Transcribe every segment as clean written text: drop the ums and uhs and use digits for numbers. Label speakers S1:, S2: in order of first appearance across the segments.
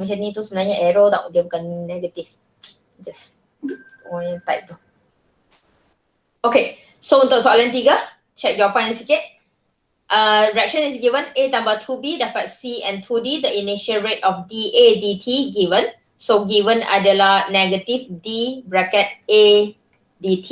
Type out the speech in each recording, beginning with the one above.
S1: macam ni tu sebenarnya arrow tau, dia bukan negatif. Just orang yang type tu. Okay, so untuk soalan 3, check jawapan sikit. Reaction is given A tambah 2B dapat C and 2D. The initial rate of dA dt given. So given adalah negatif D bracket A dt.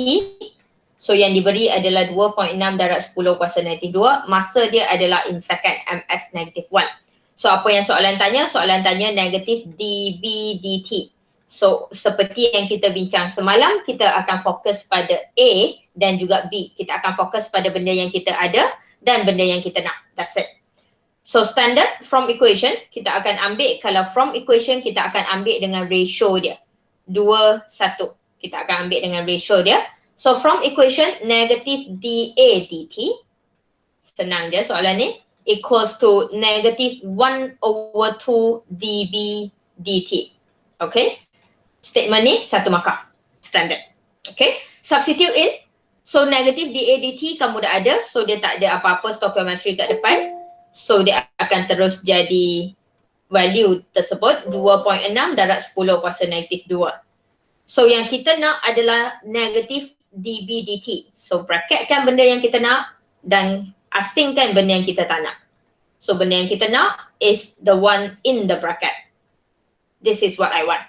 S1: So yang diberi adalah 2.6 darab 10 kuasa negatif 2. Masa dia adalah in second, ms negatif 1. So apa yang soalan tanya? Soalan tanya negatif dB dt. So seperti yang kita bincang semalam, kita akan fokus pada A dan juga B. Kita akan fokus pada benda yang kita ada dan benda yang kita nak. That's it. So standard from equation, kita akan ambil, kalau from equation kita akan ambil dengan ratio dia. 2, 1. Kita akan ambil dengan ratio dia. So from equation, negatif dA dt, senang je soalan ni, equals to negatif 1/2 dB dt. Okay. Statement ni 1 markah. Standard. Okay. Substitute in. So negatif dA dt kamu dah ada. So dia tak ada apa-apa stoichiometry kat depan. So dia akan terus jadi value tersebut 2.6 darab 10 kuasa negatif 2. So yang kita nak adalah negatif dB dt. So bracketkan benda yang kita nak dan asingkan benda yang kita tak nak. So benda yang kita nak is the one in the bracket. This is what I want.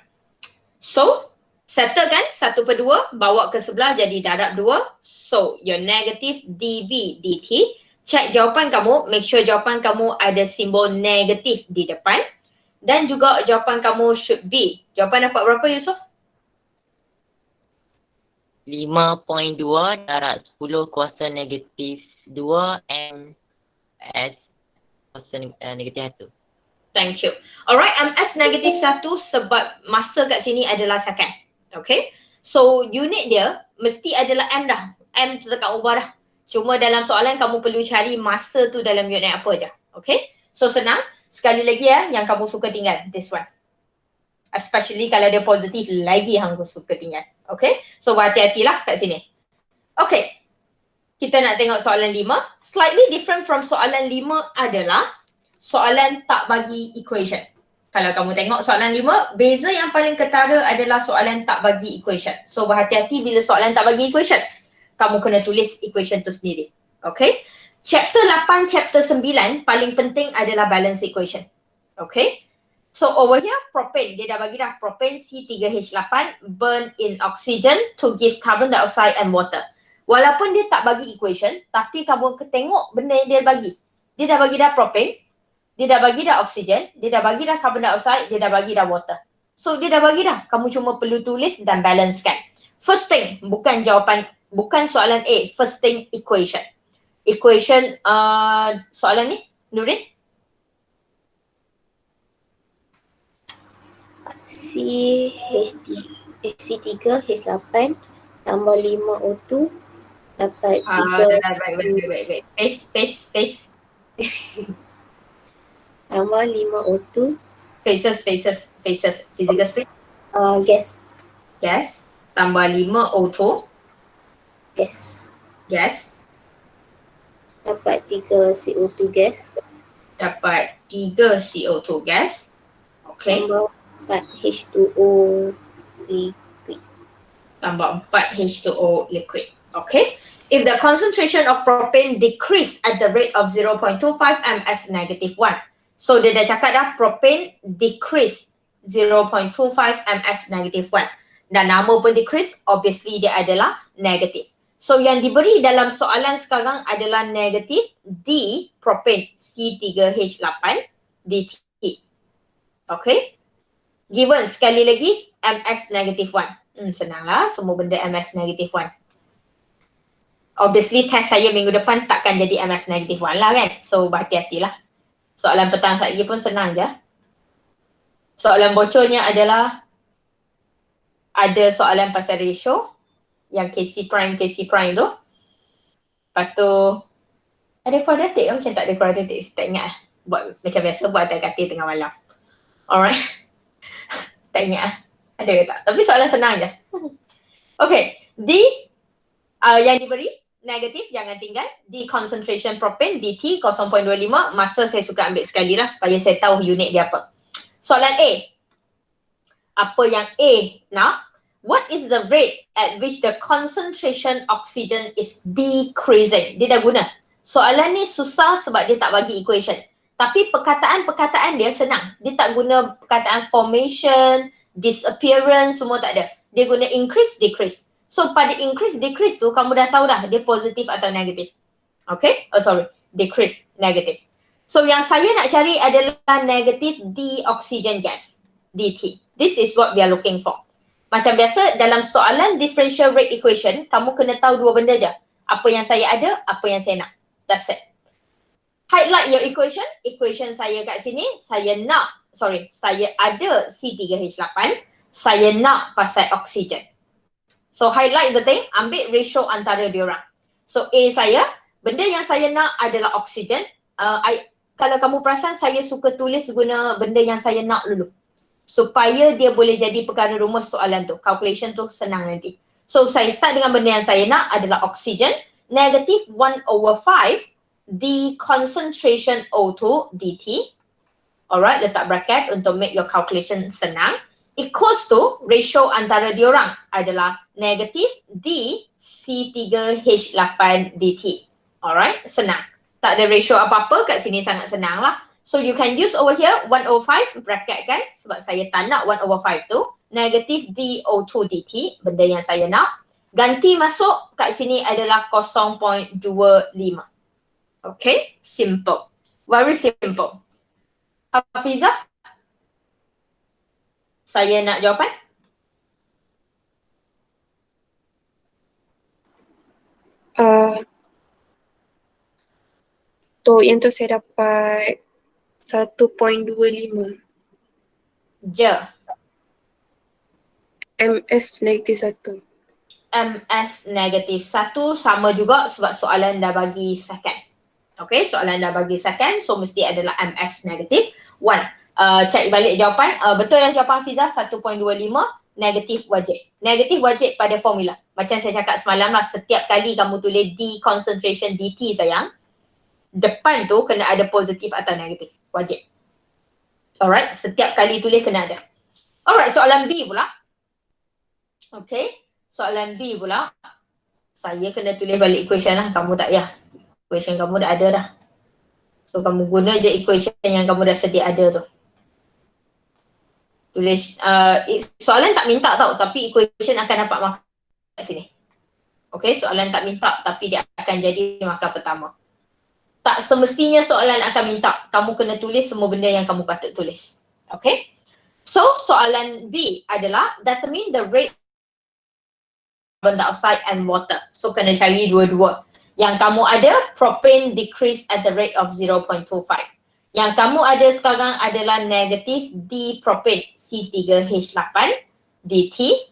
S1: So settle kan 1/2 bawa ke sebelah jadi darab 2. So your negative dB dt. Check jawapan kamu, make sure jawapan kamu ada simbol negatif di depan. Dan juga jawapan kamu should be. Jawapan dapat berapa Yusof?
S2: 5.2 darab 10 kuasa negatif 2 ms kuasa negatif 1.
S1: Thank you. Alright, ms negatif 1 sebab masa kat sini adalah second. Okay. So unit dia mesti adalah M dah. M tu tekan ubah dah. Cuma dalam soalan kamu perlu cari masa tu dalam unit apa je. Okay. So senang. Sekali lagi yang kamu suka tinggal. This one. Especially kalau dia positif lagi yang kamu suka tinggal. Okay. So berhati-hatilah kat sini. Okay. Kita nak tengok soalan 5. Slightly different from soalan 5 adalah soalan tak bagi equation. Kalau kamu tengok soalan 5, beza yang paling ketara adalah soalan tak bagi equation. So berhati-hati bila soalan tak bagi equation. Kamu kena tulis equation tu sendiri. Okay. Chapter 8, chapter 9 paling penting adalah balance equation. Okay. So over here, propane. Dia dah bagi dah. Propane C3H8 burn in oxygen to give carbon dioxide and water. Walaupun dia tak bagi equation, tapi kamu tengok benda yang dia bagi. Dia dah bagi dah propane, dia dah bagi dah oxygen, dia dah bagi dah carbon dioxide, dia dah bagi dah water. So dia dah bagi dah. Kamu cuma perlu tulis dan balancekan. First thing, bukan jawapan, bukan soalan A. First thing, equation. Equation soalan ni, Nurin?
S3: C3H8 tambah 5 O2 dapat 3
S1: Baik. Face.
S3: tambah 5 O2
S1: Phases. Physical state.
S3: Gas
S1: Tambah 5 O2.
S3: gas dapat 3 CO2 gas
S1: Dapat 3 CO2 gas. Okay.
S3: tambah 4 H2O liquid.
S1: Tambah 4 H2O liquid. Okay. If the concentration of propane decrease at the rate of 0.25 ms negative 1. So dia dah cakap dah propane decrease 0.25 ms negative 1. Dan nama pun decrease, obviously dia adalah negative. So yang diberi dalam soalan sekarang adalah negatif D propane C3H8 dt. Okay. Given sekali lagi ms negative 1. Senanglah semua benda ms negative 1. Obviously test saya minggu depan takkan jadi ms negative 1 lah kan. So berhati-hatilah. Soalan petang lagi pun senang je. Soalan bocornya adalah ada soalan pasal ratio yang KC prime tu. Lepas tu ada kuadratik ke macam tak ada kuadratik? Saya tak ingat lah. Buat macam biasa buat kata tengah malam. Alright. Tak ingat lah. Ada ke tak? Tapi soalan senang je. Okay. D yang diberi negatif jangan tinggal. D concentration propane dt 0.25. Masa saya suka ambil sekali lah supaya saya tahu unit dia apa. Soalan A. Apa yang A nak? What is the rate at which the concentration oxygen is decreasing? Dia dah guna. Soalan ni susah sebab dia tak bagi equation. Tapi perkataan-perkataan dia senang. Dia tak guna perkataan formation, disappearance, semua tak ada. Dia guna increase, decrease. So pada increase, decrease tu kamu dah tahu dah dia positif atau negatif. Okay? Oh sorry, decrease, negatif. So yang saya nak cari adalah negative D-oxygen gas, DT. This is what we are looking for. Macam biasa dalam soalan differential rate equation, kamu kena tahu dua benda je. Apa yang saya ada, apa yang saya nak. That's it. Highlight your equation. Equation saya kat sini, saya ada C3H8, saya nak pasal oksigen. So highlight the thing, ambil ratio antara diorang. So A saya, benda yang saya nak adalah oksigen. Kalau kamu perasan, saya suka tulis guna benda yang saya nak dulu. Supaya dia boleh jadi perkara rumus soalan tu. Calculation tu senang nanti. So saya start dengan benda yang saya nak adalah oksigen. Negative 1/5 the concentration O2 dt. Alright, letak bracket untuk make your calculation senang. Equals to ratio antara diorang adalah negative D C3H8 dt. Alright, senang. Tak ada ratio apa-apa kat sini, sangat senang lah. So you can use over here 1/5 bracket kan, sebab saya tak nak 1/5 tu. Negative DO2 dt, benda yang saya nak. Ganti masuk kat sini adalah 0.25. Okay, simple. Very simple. Hafizah? Saya nak jawapan?
S4: Yang tu saya dapat 1.25.
S1: Je.
S4: MS negatif 1.
S1: MS negatif 1 sama juga sebab soalan dah bagi second. Okay, soalan dah bagi second, so mesti adalah MS negatif 1. Cek balik jawapan. Betul yang jawapan Hafizah 1.25 negatif wajib. Negatif wajib pada formula. Macam saya cakap semalam lah, setiap kali kamu tulis D concentration DT sayang, depan tu kena ada positif atau negatif. Wajib. Alright, setiap kali tulis kena ada. Alright, soalan B pula. Okay, soalan B pula. Saya kena tulis balik equation lah, kamu tak payah. Equation kamu dah ada dah. So kamu guna je equation yang kamu dah sedia ada tu. Tulis, soalan tak minta tau, tapi equation akan dapat markah kat sini. Okay, soalan tak minta tapi dia akan jadi markah pertama. Tak semestinya soalan akan minta. Kamu kena tulis semua benda yang kamu patut tulis. Okay. So soalan B adalah determine the rate carbon dioxide and water. So kena cari dua-dua. Yang kamu ada propane decrease at the rate of 0.25. Yang kamu ada sekarang adalah negative D propane C3H8 dt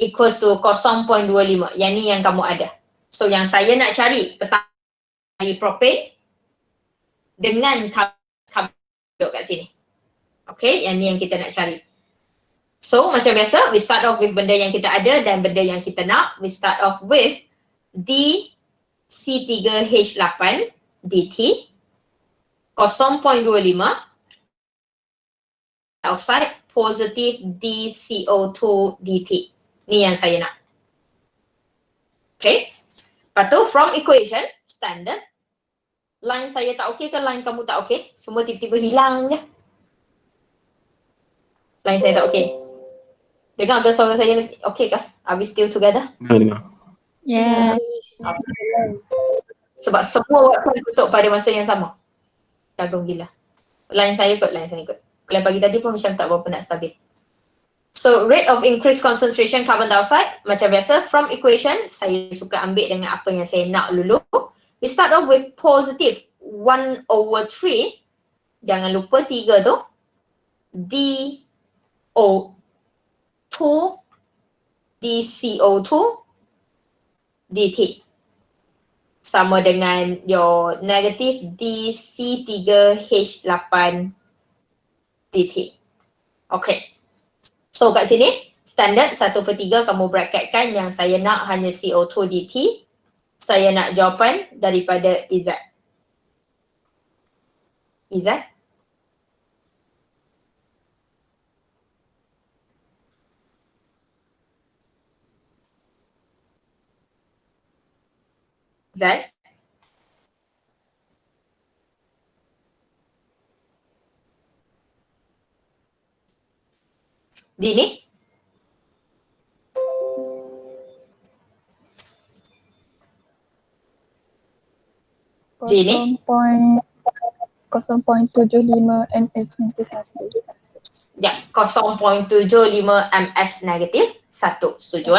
S1: equals to 0.25. Yang ni yang kamu ada. So yang saya nak cari pertama propane dengan carbon duduk kat sini. Okay, yang ni yang kita nak cari. So macam biasa, we start off with benda yang kita ada dan benda yang kita nak. We start off with D C3H8 dt 0.25 dioxide positive DCO2 dt. Ni yang saya nak. Okay. Lepas tu from equation standard, line saya tak okey ke line kamu tak okey? Semua tiba-tiba hilang je. Line saya tak okey. Dengar ke suara saya okey ke? Are we still together?
S5: Dengar.
S4: Yes.
S1: Sebab semua WhatsApp tutup pada masa yang sama. Kagum gila. Line saya ikut. Kalau pagi tadi pun macam tak berapa nak stabil. So rate of increased concentration carbon dioxide, macam biasa from equation, saya suka ambil dengan apa yang saya nak dulu. We start off with positive 1/3. Jangan lupa 3 tu. DO2 DCO2 dt. Sama dengan your negative DC3H8 dt. Okay. So kat sini, standard 1/3 kamu bracketkan yang saya nak hanya CO2 dt. Saya nak jawapan daripada Izzat. Izzat? Zat? Dini? Dini?
S5: 0.75 ms negatif 1.
S1: Ya, 0.75 ms negatif 1. Setuju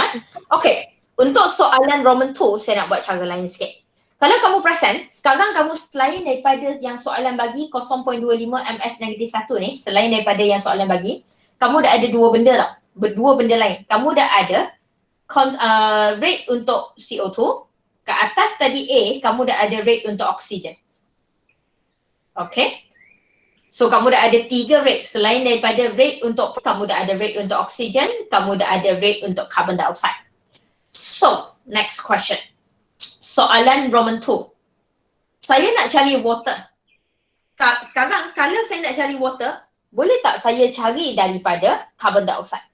S1: Okay. Untuk soalan Roman 2, saya nak buat cara lain sikit. Kalau kamu perasan, sekarang kamu selain daripada yang soalan bagi 0.25 ms negatif 1 ni, selain daripada yang soalan bagi, kamu dah ada dua benda tau. Dua benda lain. Kamu dah ada rate untuk CO2. Kat atas tadi A, kamu dah ada rate untuk oksigen. Okay. So kamu dah ada 3 rate. Selain daripada rate untuk, kamu dah ada rate untuk oksigen, kamu dah ada rate untuk carbon dioxide. So, next question. Soalan Roman 2. Saya nak cari water. Sekarang kalau saya nak cari water, boleh tak saya cari daripada carbon dioxide?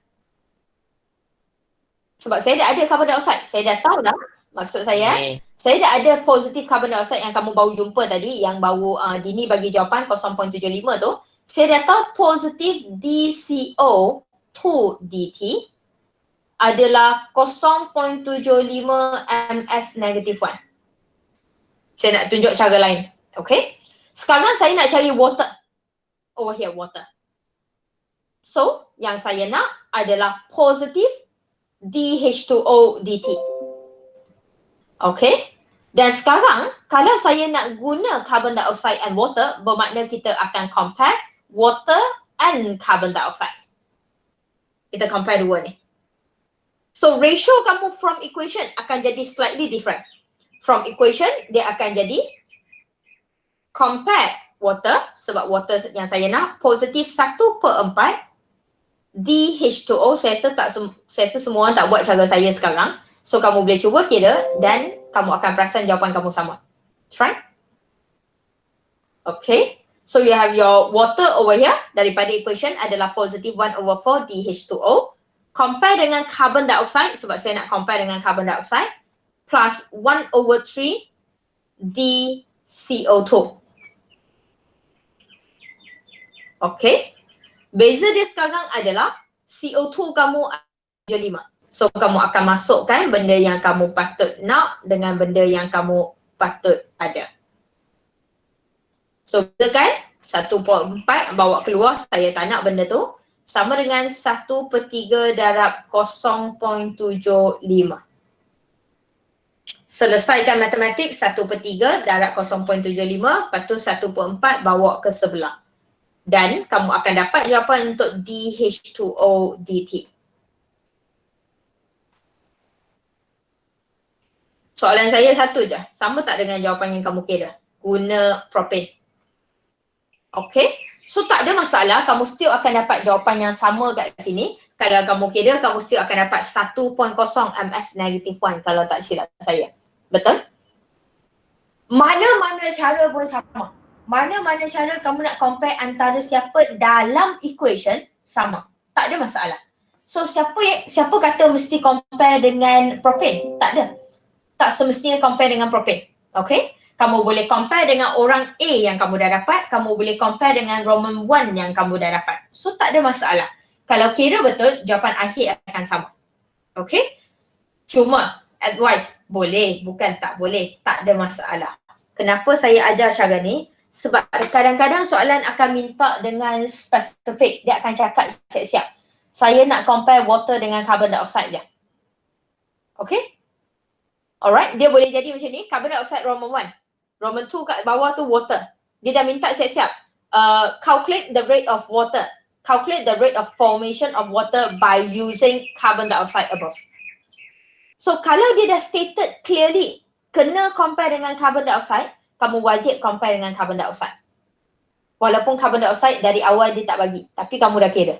S1: Sebab saya dah ada carbon dioxide. Saya dah tahu dah maksud saya. Saya dah ada positif carbon dioxide yang kamu baru jumpa tadi, yang baru Dini bagi jawapan 0.75 tu. Saya dah tahu positif DCO2 dt adalah 0.75 ms negatif 1. Saya nak tunjuk cara lain. Okay. Sekarang saya nak cari water. Over here, water. So, yang saya nak adalah positif DH2O dt. Okay. Dan sekarang, kalau saya nak guna carbon dioxide and water, bermakna kita akan compare water and carbon dioxide. Kita compare dua ni. So, ratio kamu from equation akan jadi slightly different. From equation, dia akan jadi compare water, sebab water yang saya nak, positif 1/4 DH2O. Saya rasa semua orang tak buat cara saya sekarang. So, kamu boleh cuba kira dan kamu akan perasan jawapan kamu sama. Try. Okay. So, you have your water over here. Daripada equation adalah positif 1/4 DH2O. Compare dengan carbon dioxide, sebab saya nak compare dengan carbon dioxide, plus 1/3 DCO2. Okay. Beza dia sekarang adalah CO2 kamu 5. So, kamu akan masukkan benda yang kamu patut nak dengan benda yang kamu patut ada. So, bezakan 1/4 bawa keluar, saya tak nak benda tu. Sama dengan 1/3 darab 0.75. Selesaikan matematik 1/3 darab 0.75, lepas tu 1/4 bawa ke sebelah. Dan kamu akan dapat jawapan untuk DH2O dt. Soalan saya satu je. Sama tak dengan jawapan yang kamu kira? Guna propane. Okay. So tak ada masalah. Kamu still akan dapat jawapan yang sama kat sini. Kalau kamu kira, kamu still akan dapat 1.0 ms negatif 1 kalau tak silap saya. Betul? Mana-mana cara pun sama. Mana-mana cara kamu nak compare antara siapa dalam equation sama. Tak ada masalah. So siapa kata mesti compare dengan propane? Tak ada. Tak semestinya compare dengan propane. Okay? Kamu boleh compare dengan orang A yang kamu dah dapat. Kamu boleh compare dengan Roman 1 yang kamu dah dapat. So tak ada masalah. Kalau kira betul, jawapan akhir akan sama. Okay? Cuma advice, boleh, bukan tak boleh. Tak ada masalah. Kenapa saya ajar cara ni? Sebab kadang-kadang soalan akan minta dengan spesifik. Dia akan cakap siap-siap. Saya nak compare water dengan carbon dioxide je. Okay? Alright, dia boleh jadi macam ni. Carbon dioxide Roman 1. Roman 2 kat bawah tu water. Dia dah minta siap-siap. Calculate the rate of water. Calculate the rate of formation of water by using carbon dioxide above. So kalau dia dah stated clearly kena compare dengan carbon dioxide, kamu wajib compare dengan carbon dioxide. Walaupun carbon dioxide dari awal dia tak bagi, tapi kamu dah kira.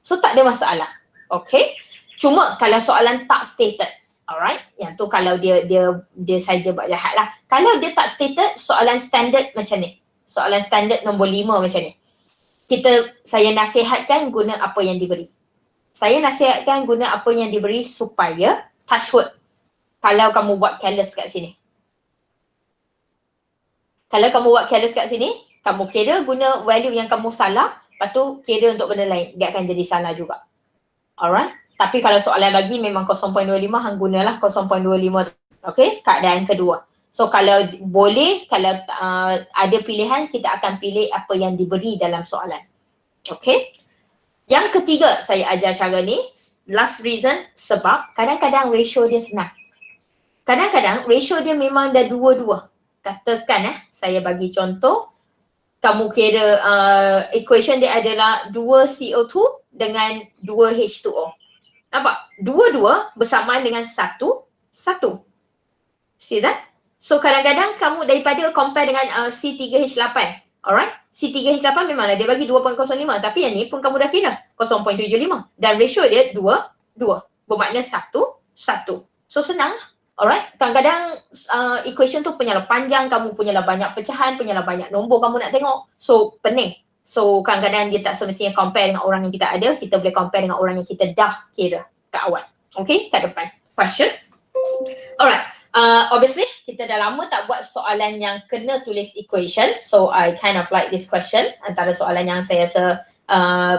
S1: So tak ada masalah. Okay? Cuma kalau soalan tak stated, alright, yang tu kalau dia saja buat jahat lah. Kalau dia tak stated, soalan standard macam ni. Soalan standard nombor 5 macam ni. Saya nasihatkan guna apa yang diberi. Saya nasihatkan guna apa yang diberi supaya touch wood. Kalau kamu buat careless kat sini. Kalau kamu buat careless kat sini, kamu kira guna value yang kamu salah, lepas tu kira untuk benda lain, dia akan jadi salah juga. Alright? Tapi kalau soalan bagi memang 0.25, hang gunalah 0.25. Okay? Keadaan kedua. So kalau boleh, kalau ada pilihan, kita akan pilih apa yang diberi dalam soalan. Okay? Yang ketiga saya ajar cara ni, last reason, sebab kadang-kadang ratio dia senang. Kadang-kadang ratio dia memang dah dua-dua. Katakan saya bagi contoh, kamu kira equation dia adalah 2 CO2 dengan 2 H2O. Nampak? Dua-dua bersamaan dengan 1. See that? So kadang-kadang kamu daripada compare dengan C3H8. Alright? C3H8 memanglah dia bagi 2.05, tapi yang ni pun kamu dah kira 0.75. Dan ratio dia 2. Bermakna 1. So senang. Alright, kadang-kadang equation tu punyalah panjang, kamu punyalah banyak pecahan, punyalah banyak nombor kamu nak tengok. So pening. So kadang-kadang dia tak semestinya compare dengan orang yang kita ada, kita boleh compare dengan orang yang kita dah kira kat awal. Okay, kat depan. Question? Alright, obviously kita dah lama tak buat soalan yang kena tulis equation. So I kind of like this question, antara soalan yang saya rasa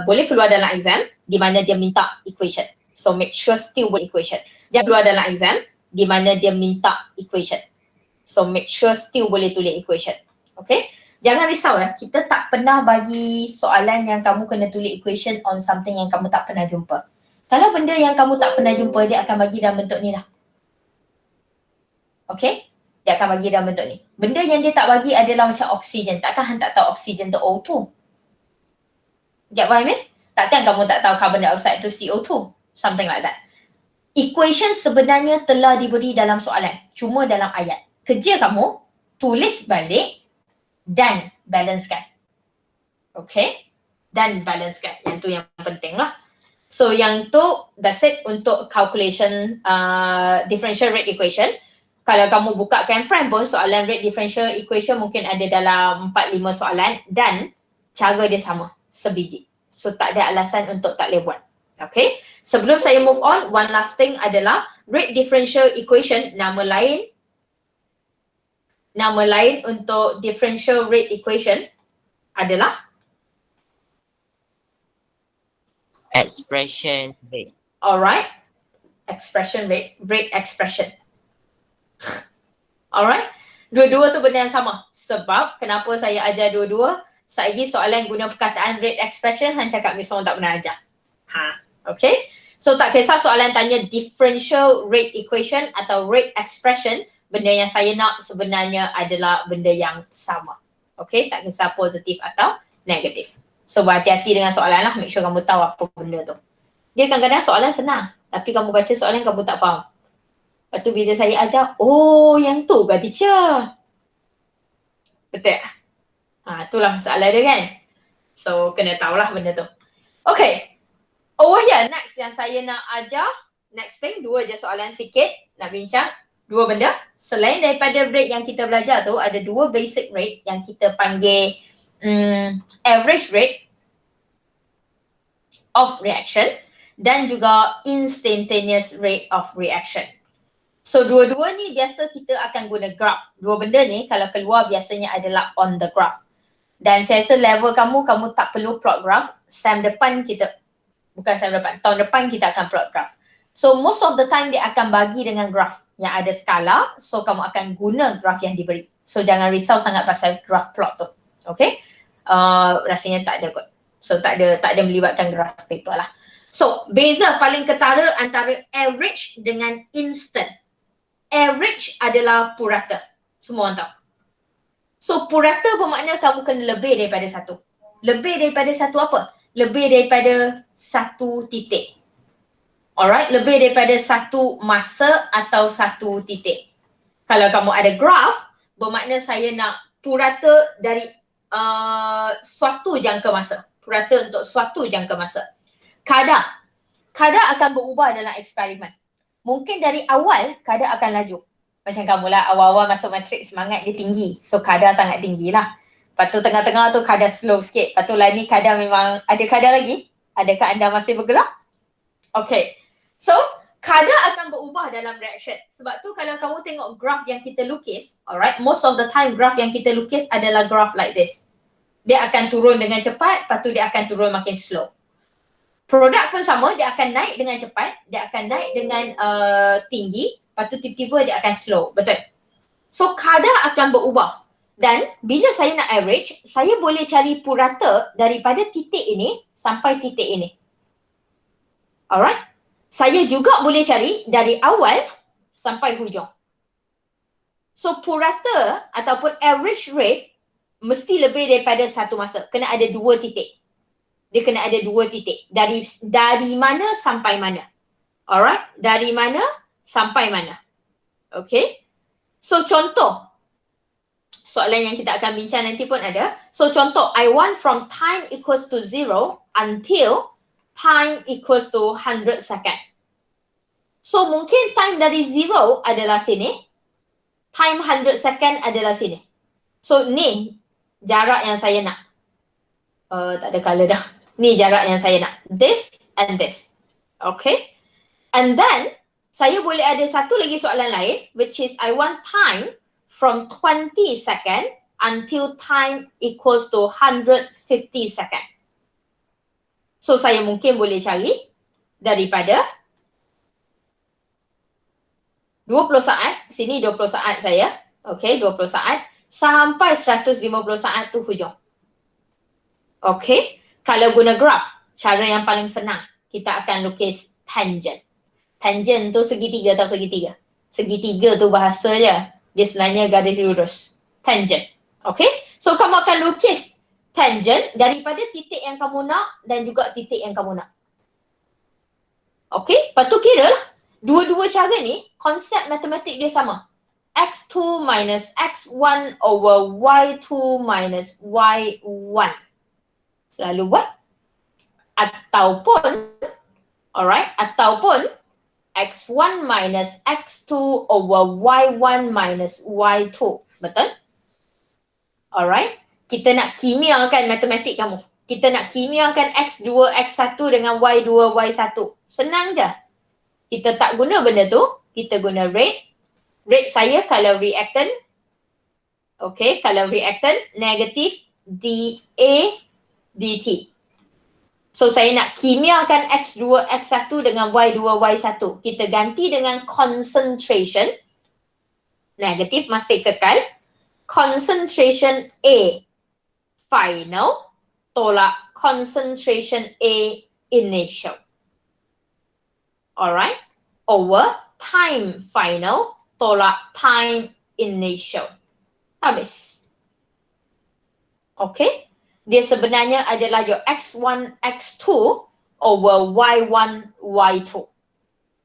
S1: boleh keluar dalam exam, di mana dia minta equation. So make sure still buat equation. Jangan keluar dalam exam di mana dia minta equation. So make sure still boleh tulis equation. Okay? Jangan risau kita tak pernah bagi soalan yang kamu kena tulis equation on something yang kamu tak pernah jumpa. Kalau benda yang kamu tak pernah jumpa, dia akan bagi dalam bentuk ni lah. Okay? Dia akan bagi dalam bentuk ni. Benda yang dia tak bagi adalah macam oksigen. Takkan hang tak tahu oksigen tu O2? Get what I mean? Takkan kamu tak tahu carbon dioxide tu CO2? Something like that. Equation sebenarnya telah diberi dalam soalan, cuma dalam ayat. Kerja kamu, tulis balik dan balancekan. Okay? Dan balancekan. Yang tu yang penting lah. So yang tu, that's it untuk calculation differential rate equation. Kalau kamu buka Canframe pun, soalan rate differential equation mungkin ada dalam 4-5 soalan dan cara dia sama, sebiji. So tak ada alasan untuk tak boleh buat. Okay? Sebelum saya move on, one last thing adalah rate differential equation, nama lain untuk differential rate equation adalah
S2: Expression rate.
S1: alright, expression rate expression. Alright, dua-dua tu benda yang sama. Sebab kenapa saya ajar dua-dua, saya soalan guna perkataan rate expression, hang cakap Miss Ong tak pernah ajar. Okay, so tak kisah soalan tanya differential rate equation atau rate expression, benda yang saya nak sebenarnya adalah benda yang sama. Okay, tak kisah positif atau negatif. So berhati-hati dengan soalan lah, make sure kamu tahu apa benda tu. Dia kadang-kadang soalan senang, tapi kamu baca soalan kamu tak faham. Lepas tu bila saya ajar, oh yang tu kan teacher. Betul? Itulah masalah dia kan. So kena tahulah benda tu. Okay. Over here, next yang saya nak ajar, next thing, 2 je soalan sikit nak bincang. 2 benda. Selain daripada rate yang kita belajar tu, ada 2 basic rate yang kita panggil average rate of reaction dan juga instantaneous rate of reaction. So dua-dua ni biasa kita akan guna graph. 2 benda ni kalau keluar biasanya adalah on the graph. Dan saya rasa level kamu tak perlu plot graph. Tahun depan tahun depan kita akan plot graph. So most of the time dia akan bagi dengan graph yang ada skala. So kamu akan guna graph yang diberi. So jangan risau sangat pasal graph plot tu. Okay? Rasanya tak ada kot. So tak ada melibatkan graph paper lah. So beza paling ketara antara average dengan instant. Average adalah purata. Semua orang tahu. So purata bermakna kamu kena lebih daripada 1. Lebih daripada 1 apa? Lebih daripada 1 titik. Alright, lebih daripada 1 masa atau 1 titik. Kalau kamu ada graph, bermakna saya nak purata dari suatu jangka masa. Purata untuk suatu jangka masa. Kadar akan berubah dalam eksperimen. Mungkin dari awal kadar akan laju. Macam kamu lah, awal-awal masuk matrik semangat dia tinggi. So kadar sangat tinggi lah. Lepas tu tengah-tengah tu kadar slow sikit. Lepas tu lain ni kadar memang, ada kadar lagi? Adakah anda masih bergerak? Okay. So kadar akan berubah dalam reaction. Sebab tu kalau kamu tengok graf yang kita lukis, alright, most of the time graf yang kita lukis adalah graf like this. Dia akan turun dengan cepat, lepas tu dia akan turun makin slow. Produk pun sama, dia akan naik dengan cepat, dia akan naik dengan tinggi, lepas tu tiba-tiba dia akan slow. Betul? So kadar akan berubah. Dan bila saya nak average, saya boleh cari purata daripada titik ini sampai titik ini. Alright? Saya juga boleh cari dari awal sampai hujung. So purata ataupun average rate mesti lebih daripada satu masa. Kena ada dua titik. Dia kena ada dua titik. Dari mana sampai mana. Alright? Dari mana sampai mana. Okay? So contoh. Soalan yang kita akan bincang nanti pun ada. So contoh, I want from time equals to 0 until time equals to 100 second. So mungkin time dari 0 adalah sini. Time 100 second adalah sini. So ni jarak yang saya nak. Tak ada colour dah. Ni jarak yang saya nak. This and this. Okay. And then, saya boleh ada satu lagi soalan lain, which is I want time from 20 second until time equals to 150 second. So, saya mungkin boleh cari daripada 20 saat, sini 20 saat saya. Okay, 20 saat. Sampai 150 saat tu hujung. Okay. Kalau guna graf, cara yang paling senang, kita akan lukis tangent. Tangent tu segitiga atau segitiga? Segitiga tu bahasa je. Dia sebenarnya garis lurus. Tangent. Okay? So, kamu akan lukis tangent daripada titik yang kamu nak dan juga titik yang kamu nak. Okay? Lepas tu kira lah. Dua-dua cara ni, konsep matematik dia sama. X2 minus X1 over Y2 minus Y1. Selalu buat. Ataupun, alright, ataupun X1 minus X2 over Y1 minus Y2. Betul? Alright. Kita nak kimiakan matematik kamu. Kita nak kimiakan X2, X1 dengan Y2, Y1. Senang je. Kita tak guna benda tu. Kita guna rate. Rate saya kalau reactant. Okay, kalau reactant negatif dA dt. So saya nak kimiakan X2, X1 dengan Y2, Y1. Kita ganti dengan concentration. Negatif masih kekal. Concentration A final tolak concentration A initial. Alright. Over time final tolak time initial. Habis. Okay. Dia sebenarnya adalah your X1, X2 over Y1, Y2.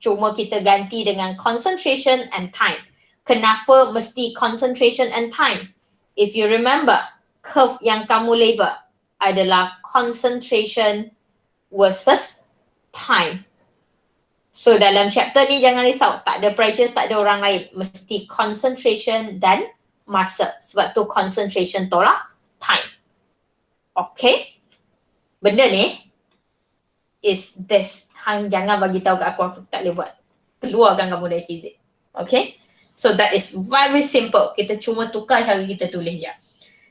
S1: Cuma kita ganti dengan concentration and time. Kenapa mesti concentration and time? If you remember, curve yang kamu label adalah concentration versus time. So dalam chapter ni jangan risau, tak ada pressure, tak ada orang lain. Mesti concentration dan masa. Sebab tu concentration tolak time. Okay. Benda ni is this. Hang jangan bagi tahu kat aku tak boleh buat. Keluarkan kamu dari fizik. Okay. So that is very simple. Kita cuma tukar cara kita tulis je.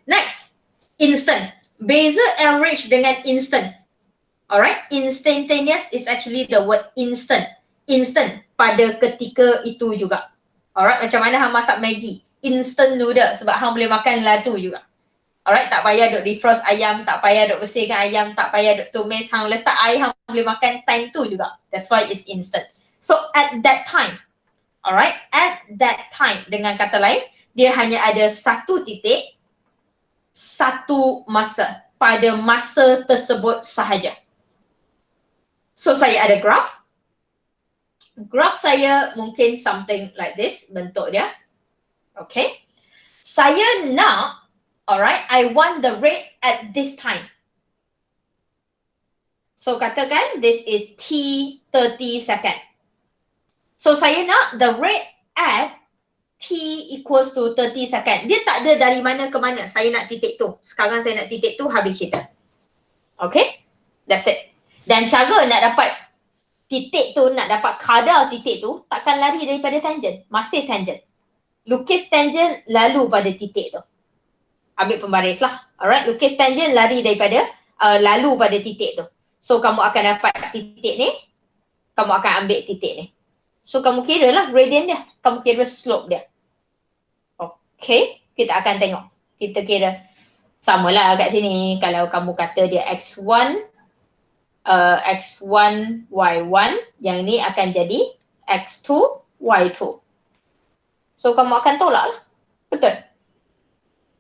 S1: Next. Instant. Beza average dengan instant. Alright. Instantaneous is actually the word instant. Instant pada ketika itu juga. Alright. Macam mana hang masak Maggi. Instant noodle. Sebab hang boleh makan latu juga. Alright, tak payah duk defrost ayam, tak payah duk bersihkan ayam, tak payah duk tumis, hang letak air, hang boleh makan time tu juga. That's why it's instant. So at that time, alright, at that time, dengan kata lain, dia hanya ada satu titik, satu masa, pada masa tersebut sahaja. So saya ada graph. Graph saya mungkin something like this, bentuk dia. Okay. Saya nak, alright, I want the rate at this time. So katakan this is T 30 second. So saya nak the rate at T equals to 30 second. Dia tak ada dari mana ke mana. Saya nak titik tu. Sekarang saya nak titik tu, habis cerita. Okay? That's it. Dan cara nak dapat titik tu nak dapat kadar titik tu takkan lari daripada tangent, masih tangent. Lukis tangent lalu pada titik tu. Ambil pembaris lah. Alright, lukis tangent lari daripada lalu pada titik tu. So kamu akan dapat titik ni, kamu akan ambil titik ni. So kamu kira lah gradient dia, kamu kira slope dia. Okay, kita akan tengok. Kita kira samalah kat sini. Kalau kamu kata dia x1, x1, y1, yang ni akan jadi x2, y2. So kamu akan tolak lah. Betul?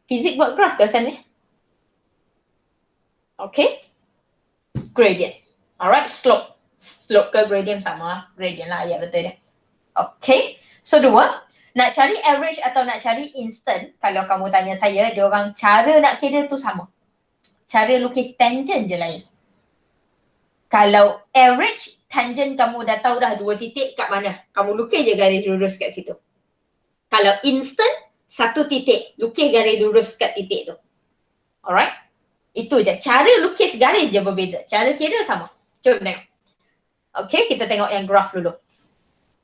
S1: Fizik buat graf ke sana? Okay. Gradient. Alright, slope. Slope ke gradient sama. Gradient lah, ya betul dia. Okay. So dua, nak cari average atau nak cari instant, kalau kamu tanya saya, dia orang cara nak kira tu sama. Cara lukis tangent je lain. Kalau average, tangent kamu dah tahu dah dua titik kat mana. Kamu lukis je garis lurus kat situ. Kalau instant, satu titik. Lukis garis lurus kat titik tu. Alright? Itu je. Cara lukis garis je berbeza. Cara kira sama. Jom tengok. Okay, kita tengok yang graf dulu.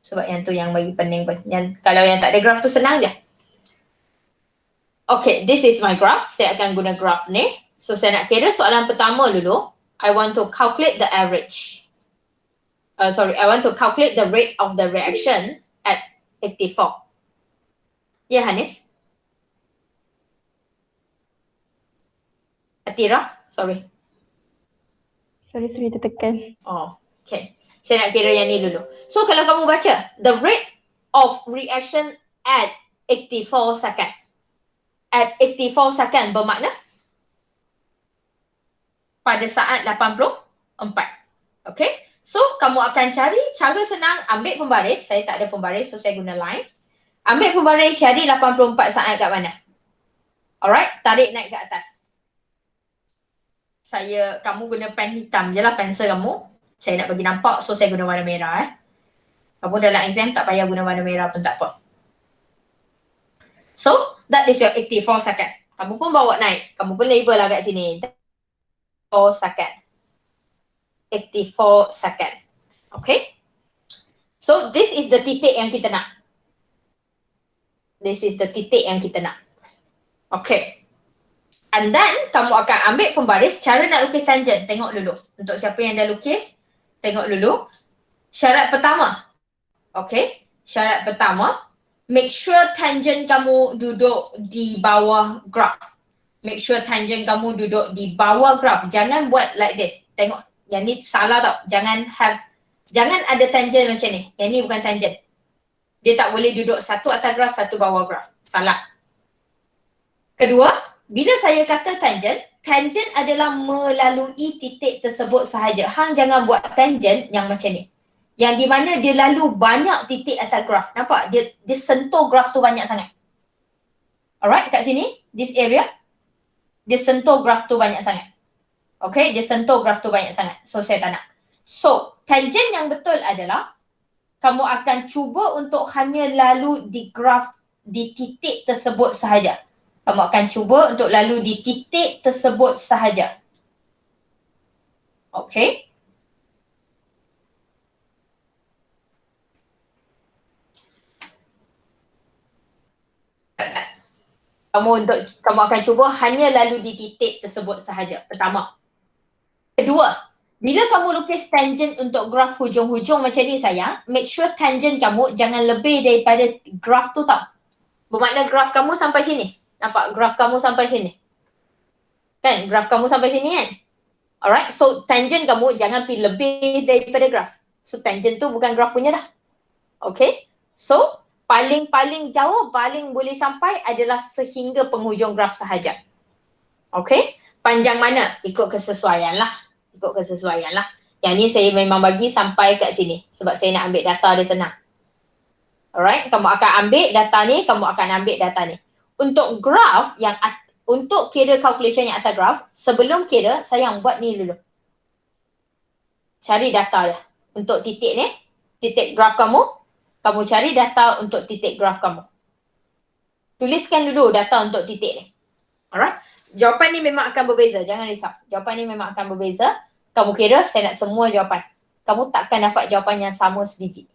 S1: Sebab yang tu yang bagi pening pun. Kalau yang tak ada graf tu senang je. Okay, this is my graph. Saya akan guna graph ni. So saya nak kira soalan pertama dulu. I want to calculate the average. I want to calculate the rate of the reaction at 84. Ya, Hanis? Atira? Sorry.
S5: Sorry, tertekan.
S1: Oh, okay. Saya nak kira yang ni dulu. So kalau kamu baca, the rate of reaction at 84 second. At 84 second bermakna pada saat 84. Okay. So kamu akan cari cara senang, ambil pembaris. Saya tak ada pembaris, so saya guna line. Ambil pembaris, cari 84 saat kat mana. Alright, tarik naik ke atas. Kamu guna pen hitam je lah, pensel kamu. Saya nak bagi nampak, so saya guna warna merah. Kamu dalam exam tak payah guna warna merah pun tak apa. So, that is your 84 second. Kamu pun bawa naik. Kamu pun label lah kat sini. 84 second. 84 second. Okay? So, this is the titik yang kita nak. This is the titik yang kita nak. Okay. And then, kamu akan ambil pembaris. Cara nak lukis tangent. Tengok dulu. Untuk siapa yang dah lukis, tengok dulu. Syarat pertama. Okay. Syarat pertama. Make sure tangent kamu duduk di bawah graph. Make sure tangent kamu duduk di bawah graph. Jangan buat like this. Tengok. Yang ni salah tau. Jangan ada tangent macam ni. Yang ni bukan tangent. Dia tak boleh duduk satu atas graf, satu bawah graf. Salah. Kedua, bila saya kata tangent, tangent adalah melalui titik tersebut sahaja. Hang jangan buat tangent yang macam ni. Yang di mana dia lalu banyak titik atas graf. Nampak? Dia sentuh graf tu banyak sangat. Alright, kat sini, this area, dia sentuh graf tu banyak sangat. Okay, dia sentuh graf tu banyak sangat. So, saya tak nak. So, tangent yang betul adalah kamu akan cuba untuk hanya lalu di graf di titik tersebut sahaja. Kamu akan cuba untuk lalu di titik tersebut sahaja. Okay. Kamu akan cuba hanya lalu di titik tersebut sahaja. Pertama. Kedua, bila kamu lukis tangent untuk graf hujung-hujung macam ni sayang, make sure tangent kamu jangan lebih daripada graf tu tau. Bermakna graf kamu sampai sini. Nampak? Graf kamu sampai sini. Kan? Graf kamu sampai sini kan? Alright, so tangent kamu jangan pergi lebih daripada graf. So tangent tu bukan graf punya dah. Okay? So, paling jauh, paling boleh sampai adalah sehingga penghujung graf sahaja. Okay? Panjang mana? Ikut kesesuaian lah. Yang ni saya memang bagi sampai kat sini. Sebab saya nak ambil data dia senang. Alright, kamu akan ambil data ni, kamu akan ambil data ni. Untuk graf yang, untuk kira calculation yang atas graf, sebelum kira, sayang buat ni dulu. Cari data dia. Untuk titik ni, titik graf kamu cari data untuk titik graf kamu. Tuliskan dulu data untuk titik ni. Alright. Jawapan ni memang akan berbeza. Jangan risau. Jawapan ni memang akan berbeza. Kamu kira, saya nak semua jawapan. kamu takkan dapat jawapan yang sama sebiji.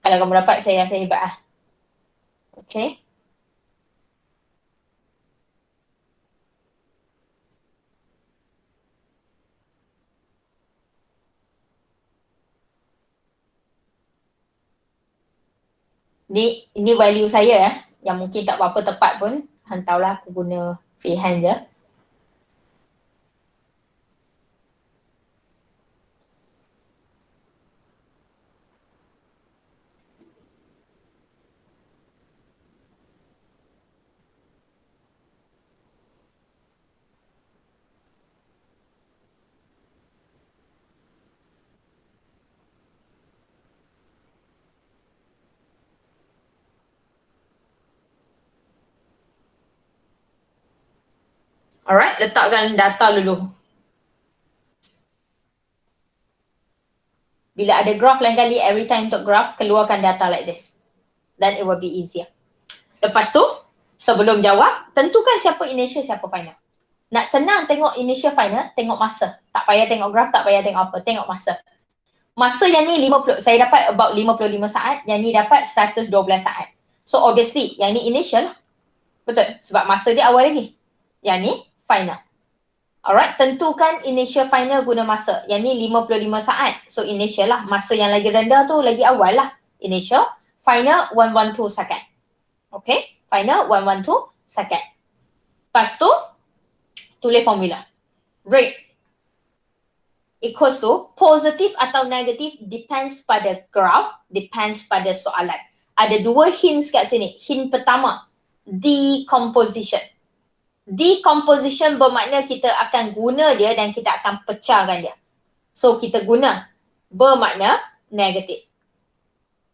S1: Kalau kamu dapat, saya rasa hebat lah. Okay. Ini value saya ya. Yang mungkin tak berapa tepat pun, hantarlah aku guna freehand je. Alright, letakkan data dulu. Bila ada graph lain kali, every time untuk graph, keluarkan data like this. Then it will be easier. Lepas tu, sebelum jawab, tentukan siapa initial, siapa final. Nak senang tengok initial final, tengok masa. Tak payah tengok graph, tak payah tengok apa, tengok masa. Masa yang ni 50, saya dapat about 55 saat, yang ni dapat 112 saat. So obviously, yang ni initial lah. Betul, sebab masa dia awal lagi. Yang ni final. Alright, tentukan initial final guna masa. Yang ni 55 saat. So initial lah. Masa yang lagi rendah tu lagi awal lah. Initial. Final 112 second. Okay. Final 112 second. Lepas tu, tulis formula. Rate equals to positif atau negatif depends pada graph, depends pada soalan. Ada dua hints kat sini. Hint pertama, decomposition. Decomposition bermakna kita akan guna dia dan kita akan pecahkan dia. So kita guna bermakna negatif.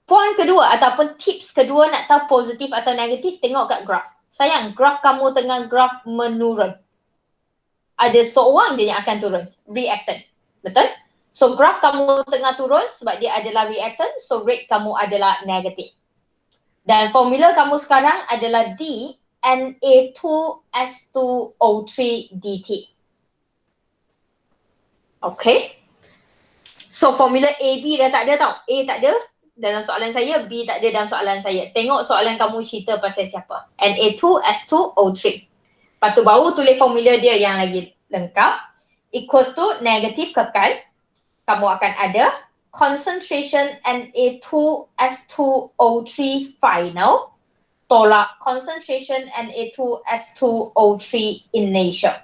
S1: Poin kedua ataupun tips kedua nak tahu positif atau negatif, tengok kat graf. Sayang, graf kamu tengah graf menurun. Ada seorang je yang akan turun, reactant. Betul? So graf kamu tengah turun sebab dia adalah reactant, so rate kamu adalah negatif. Dan formula kamu sekarang adalah D Na2S2O3 dt. Okay. So formula AB dah tak ada tau. A tak ada dalam soalan saya, B tak ada dalam soalan saya. Tengok soalan kamu cerita pasal siapa. Na2S2O3. Lepas tu baru tulis formula dia yang lagi lengkap. Equals to negatif kekal. Kamu akan ada concentration Na2S2O3 final tolak concentration Na2S2O3 initial.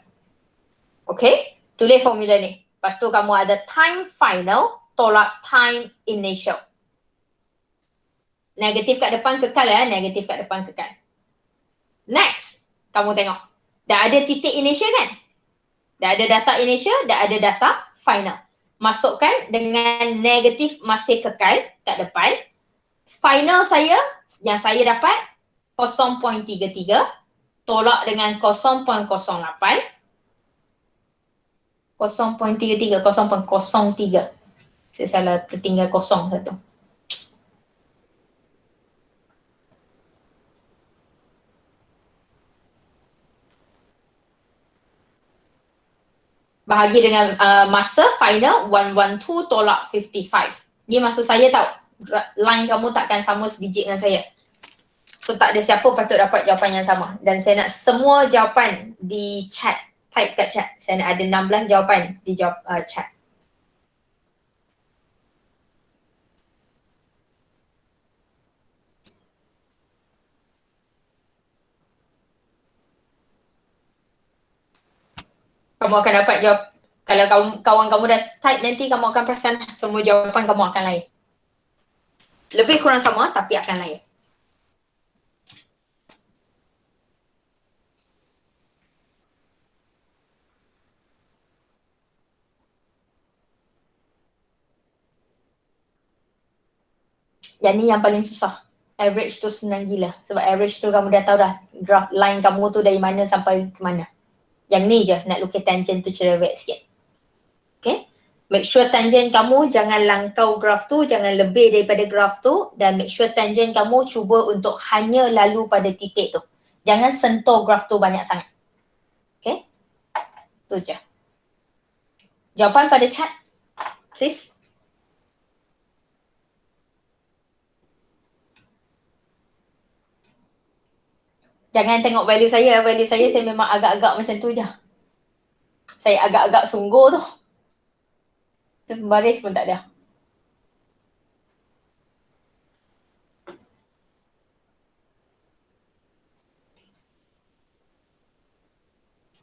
S1: Okay? Tulis formula ni. Lepas tu kamu ada time final tolak time initial. Negatif kat depan kekal ya. Negatif kat depan kekal. Next. Kamu tengok. Dah ada titik initial kan? Dah ada data initial, dah ada data final. Masukkan dengan negatif masih kekal kat depan. Final saya, yang saya dapat 0.33 tolak dengan 0.08. 0.33, 0.03. Saya salah tertinggal kosong satu. Bahagi dengan masa final 112 tolak 55. Ni masa saya tahu. Line kamu takkan sama sebiji dengan saya. So tak ada siapa patut dapat jawapan yang sama. Dan saya nak semua jawapan di chat. Type kat chat. Saya nak ada 16 jawapan di chat. Kamu akan dapat jawab. Kalau kawan kamu dah type nanti kamu akan perasan semua jawapan kamu akan lain. Lebih kurang sama tapi akan lain. Yang ni yang paling susah. Average tu senang gila. Sebab average tu kamu dah tahu dah graph line kamu tu dari mana sampai ke mana. Yang ni je nak lukis tangent tu cerewet sikit. Okay. Make sure tangent kamu jangan langkau graf tu, jangan lebih daripada graf tu dan make sure tangent kamu cuba untuk hanya lalu pada titik tu. Jangan sentuh graf tu banyak sangat. Okay. Tu je. Jawapan pada chat. Please. Jangan tengok value saya saya memang agak-agak macam tu je. Saya agak-agak sungguh tu. Baris pun tak ada.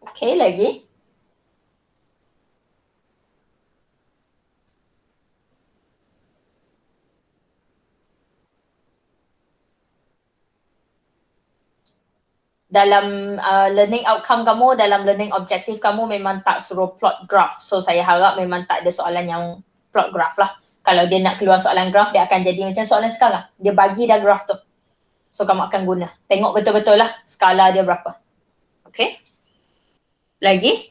S1: Okey, lagi. Dalam learning outcome kamu, dalam learning objective kamu memang tak suruh plot graph. So saya harap memang tak ada soalan yang plot graph lah. Kalau dia nak keluar soalan graph, dia akan jadi macam soalan sekarang. Dia bagi dah graph tu. So kamu akan guna. Tengok betul-betul lah skala dia berapa. Okay. Lagi?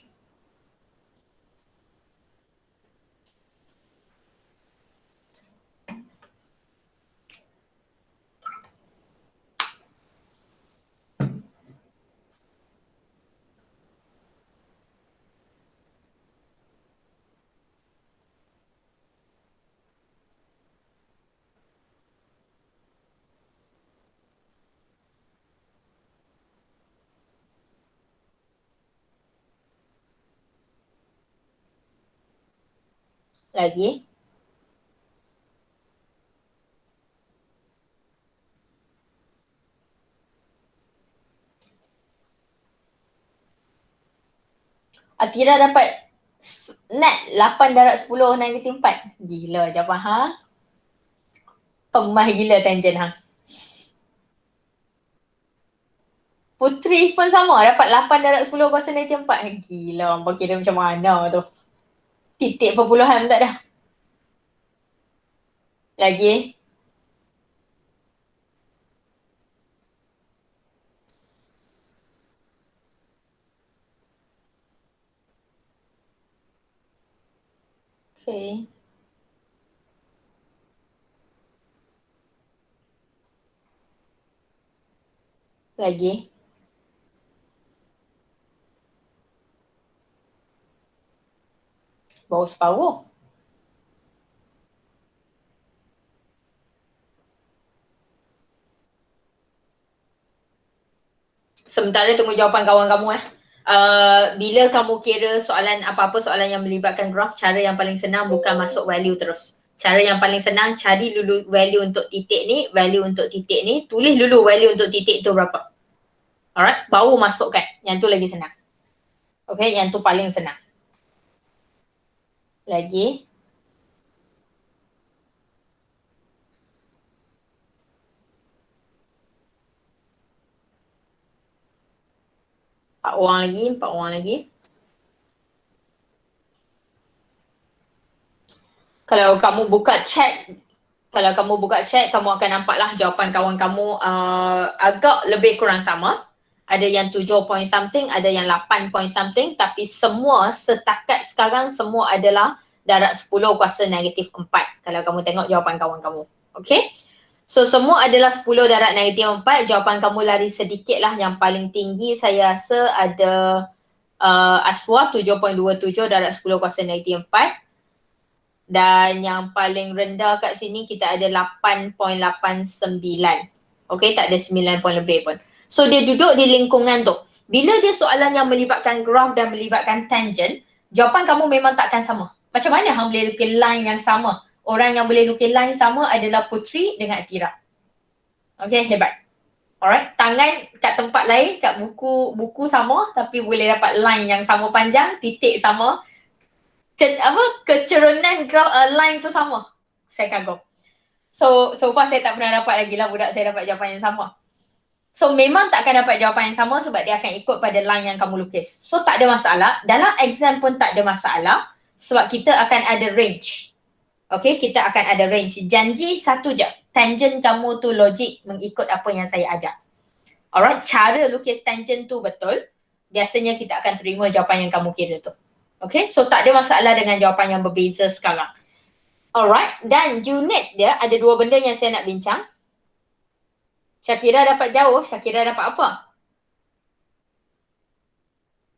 S1: Lagi? Atira dapat net 8 darab 10 negatif 4. Gila jawapan ha. Pemah gila tangent ha. Putri pun sama dapat 8 darab 10 kuasa negatif 4. Gila hampa kira macam mana tu. Titik perpuluhan tak dah. Lagi? Okay. Lagi? Baru separuh. Sementara tunggu jawapan kawan kamu bila kamu kira soalan apa-apa soalan yang melibatkan graph, cara yang paling senang bukan masuk value terus. Cara yang paling senang, cari dulu value untuk titik ni, value untuk titik ni, tulis dulu value untuk titik tu berapa. Alright, baru masukkan. Yang tu lagi senang. Okay, yang tu paling senang. Lagi. Empat orang lagi. Kalau kamu buka chat, kamu akan nampaklah jawapan kawan kamu agak lebih kurang sama. Ada yang 7 point something, ada yang 8 point something, tapi semua setakat sekarang semua adalah darab 10 kuasa negatif 4. Kalau kamu tengok jawapan kawan kamu. Okay? So semua adalah 10 darab negatif 4. Jawapan kamu lari sedikit lah. Yang paling tinggi saya rasa ada Aswa 7.27 darab 10 kuasa negatif 4. Dan yang paling rendah kat sini kita ada 8.89. Okay, tak ada 9 point lebih pun. So dia duduk di lingkungan tu. Bila dia soalan yang melibatkan graph dan melibatkan tangent, jawapan kamu memang takkan sama. Macam mana hang boleh lukis line yang sama? Orang yang boleh lukis line sama adalah Putri dengan Atira. Okay, hebat. Alright, tangan kat tempat lain, kat buku sama tapi boleh dapat line yang sama panjang, titik sama. Kecerunan line tu sama. Saya kagum. So far saya tak pernah dapat lagi lah budak saya dapat jawapan yang sama. So memang tak akan dapat jawapan yang sama sebab dia akan ikut pada line yang kamu lukis. So tak ada masalah. Dalam exam pun tak ada masalah sebab kita akan ada range. Okay, kita akan ada range. Janji satu je. Tangent kamu tu logik mengikut apa yang saya ajar. Alright, cara lukis tangent tu betul. Biasanya kita akan terima jawapan yang kamu kira tu. Okay, so tak ada masalah dengan jawapan yang berbeza sekarang. Alright, dan unit dia ada dua benda yang saya nak bincang. Syakira dapat jauh, Syakira dapat apa?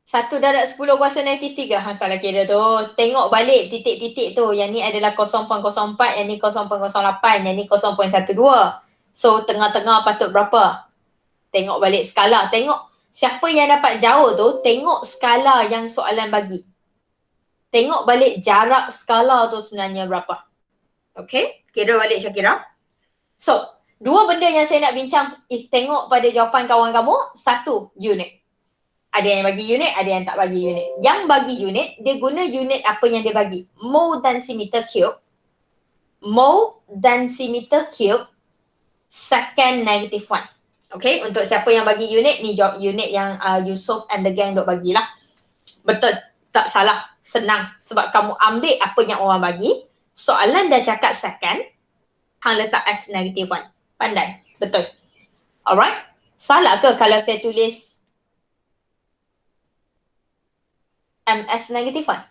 S1: 1 darab 10 kuasa negatif 3. Hang salah kira tu. Tengok balik titik-titik tu. Yang ni adalah 0.04, yang ni 0.08, yang ni 0.12. So tengah-tengah patut berapa? Tengok balik skala. Tengok siapa yang dapat jauh tu, tengok skala yang soalan bagi. Tengok balik jarak skala tu sebenarnya berapa. Okay, kira balik Syakira. So, dua benda yang saya nak bincang, tengok pada jawapan kawan kamu, satu, unit. Ada yang bagi unit, ada yang tak bagi unit. Yang bagi unit, dia guna unit apa yang dia bagi. Mole densimeter cube. Mole densimeter cube, second negative 1. Okay, untuk siapa yang bagi unit, ni unit yang Yusof and the gang duk bagilah. Betul, tak salah. Senang. Sebab kamu ambil apa yang orang bagi, soalan dah cakap second, hang letak as negative 1. Pandai. Betul. Alright. Salah ke kalau saya tulis MS negative 1?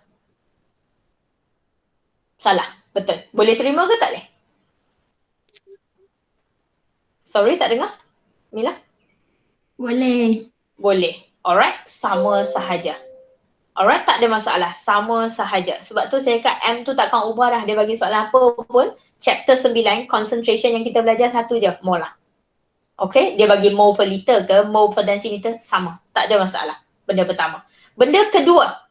S1: Salah. Betul. Boleh terima ke tak boleh? Sorry, tak dengar? Mila?
S4: Boleh.
S1: Boleh. Alright. Sama sahaja. Alright, tak ada masalah. Sama sahaja. Sebab tu saya kata M tu takkan ubah dah. Dia bagi soalan apa pun. Chapter 9, concentration yang kita belajar satu je. Mole lah. Okay, dia bagi mole per liter ke, mole per densimeter, sama. Tak ada masalah. Benda pertama. Benda kedua.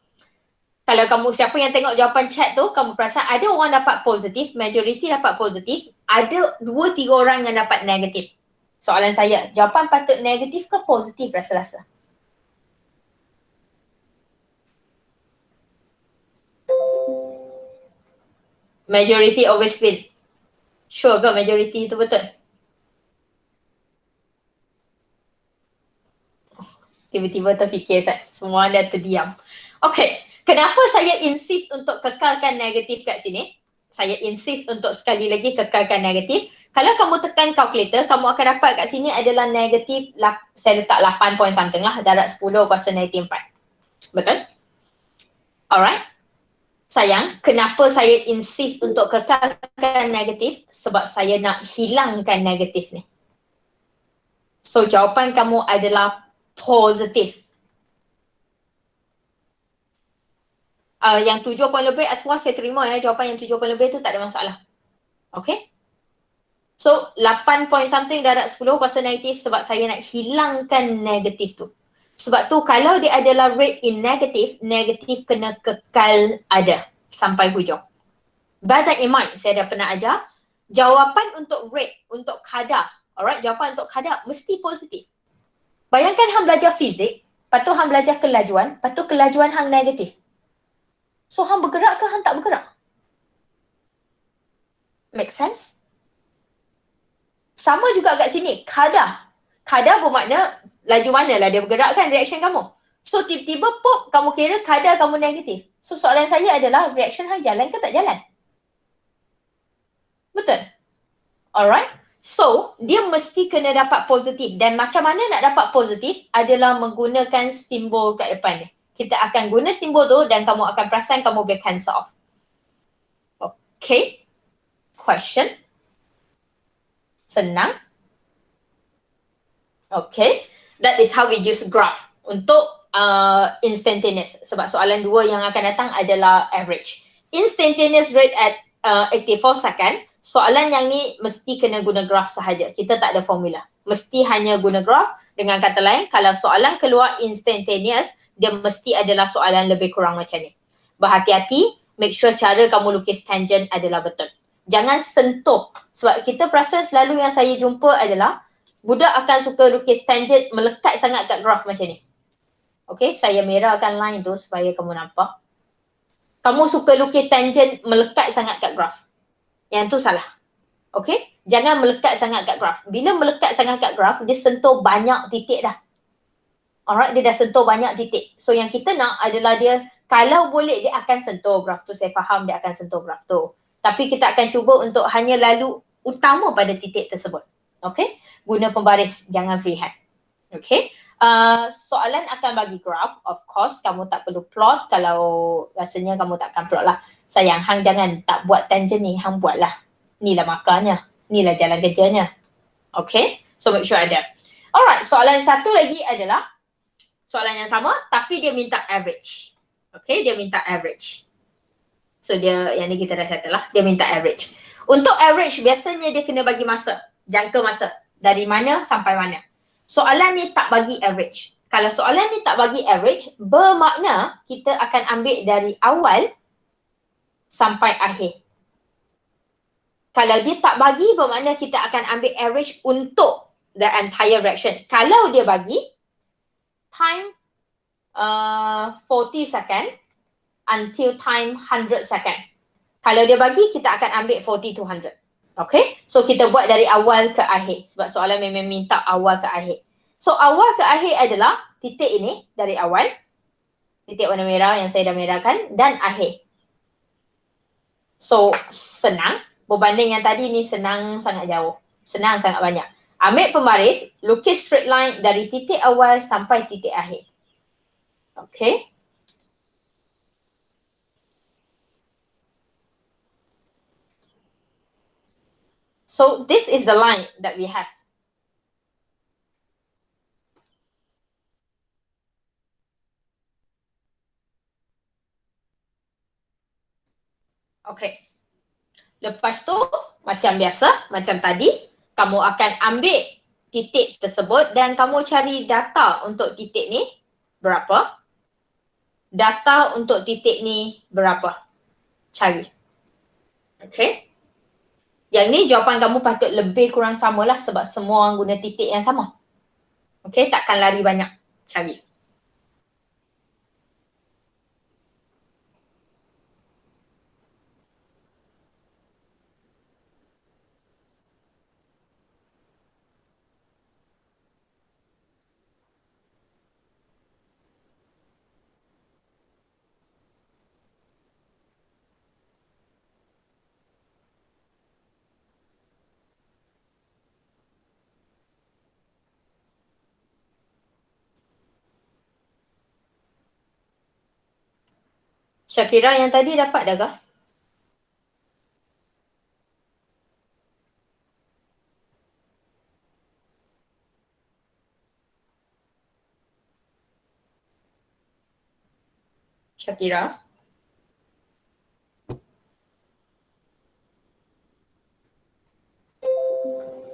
S1: Kalau kamu, siapa yang tengok jawapan chat tu, kamu perasan ada orang dapat positif, majority dapat positif. Ada 2-3 orang yang dapat negatif. Soalan saya, jawapan patut negatif ke positif rasa-rasa? Majority always win. Sure ke majority itu betul? Tiba-tiba terfikir Ustaz. Semua anda terdiam. Okay. Kenapa saya insist untuk kekalkan negatif kat sini? Saya insist untuk sekali lagi kekalkan negatif. Kalau kamu tekan kalkulator, kamu akan dapat kat sini adalah negatif, saya letak 8 point something lah, darat 10 kuasa negatif 4. Betul? Alright. Sayang, kenapa saya insist untuk kekalkan negatif? Sebab saya nak hilangkan negatif ni. So, jawapan kamu adalah positif. Yang 7 point lebih, semua saya terima ya. Jawapan yang 7 point lebih tu tak ada masalah. Okay? So, 8 point something darat 10 kuasa negatif sebab saya nak hilangkan negatif tu. Sebab tu kalau dia adalah rate in negatif, negatif kena kekal ada sampai hujung. Bear that in mind, saya dah pernah ajar. Jawapan untuk rate, untuk kadar, alright, jawapan untuk kadar mesti positif. Bayangkan hang belajar fizik, lepas tu hang belajar kelajuan, lepas tu kelajuan hang negatif. So hang bergerak ke hang tak bergerak? Make sense? Sama juga kat sini, kadar. Kadar bermakna laju mana lah dia bergerak kan reaction kamu. So tiba-tiba pop kamu kira kadar kamu negatif. So soalan saya adalah reaction hang jalan ke tak jalan? Betul? Alright? So dia mesti kena dapat positif dan macam mana nak dapat positif adalah menggunakan simbol kat depan ni. Kita akan guna simbol tu dan kamu akan perasan kamu boleh cancel off. Okay. Question. Senang. Okay. That is how we use graph untuk instantaneous. Sebab soalan 2 yang akan datang adalah average. Instantaneous rate at 84 second. Soalan yang ni mesti kena guna graph sahaja. Kita tak ada formula. Mesti hanya guna graph. Dengan kata lain, kalau soalan keluar instantaneous, dia mesti adalah soalan lebih kurang macam ni. Berhati-hati, make sure cara kamu lukis tangent adalah betul. Jangan sentuh. Sebab kita perasan selalu yang saya jumpa adalah budak akan suka lukis tangent melekat sangat kat graf macam ni. Okay, saya merahkan line tu supaya kamu nampak. Kamu suka lukis tangent melekat sangat kat graf. Yang tu salah. Okay, jangan melekat sangat kat graf. Bila melekat sangat kat graf, dia sentuh banyak titik dah. Alright, dia dah sentuh banyak titik. So yang kita nak adalah dia, kalau boleh dia akan sentuh graf tu. Saya faham dia akan sentuh graf tu. Tapi kita akan cuba untuk hanya lalu utama pada titik tersebut. Okay, guna pembaris, jangan freehand. Okay, soalan akan bagi graf. Of course, kamu tak perlu plot kalau rasanya kamu takkan plot lah. Sayang, hang jangan tak buat tangent ni, hang buatlah. Inilah makannya, inilah jalan kerjanya. Okay, so make sure ada. Alright, soalan satu lagi adalah soalan yang sama tapi dia minta average. Okay, dia minta average. So dia, yang ni kita dah settle lah. Dia minta average. Untuk average biasanya dia kena bagi masa. Jangka masa. Dari mana sampai mana. Soalan ni tak bagi average. Kalau soalan ni tak bagi average, bermakna kita akan ambil dari awal sampai akhir. Kalau dia tak bagi, bermakna kita akan ambil average untuk the entire reaction. Kalau dia bagi, time 40 second until time 100 second. Kalau dia bagi, kita akan ambil 40 to 100. Okay? So kita buat dari awal ke akhir. Sebab soalan memang minta awal ke akhir. So awal ke akhir adalah titik ini dari awal. Titik warna merah yang saya dah merahkan. Dan akhir. So senang. Berbanding yang tadi ni senang sangat jauh. Senang sangat banyak. Ambil pembaris, lukis straight line dari titik awal sampai titik akhir. Okay. So this is the line that we have. Okay. Lepas tu, macam biasa, macam tadi, kamu akan ambil titik tersebut dan kamu cari data untuk titik ni berapa. Data untuk titik ni berapa. Cari. Okay. Yang ni jawapan kamu patut lebih kurang samalah sebab semua orang guna titik yang sama. Okay, takkan lari banyak. Cari. Syakira yang tadi dapat dah kah? Syakira?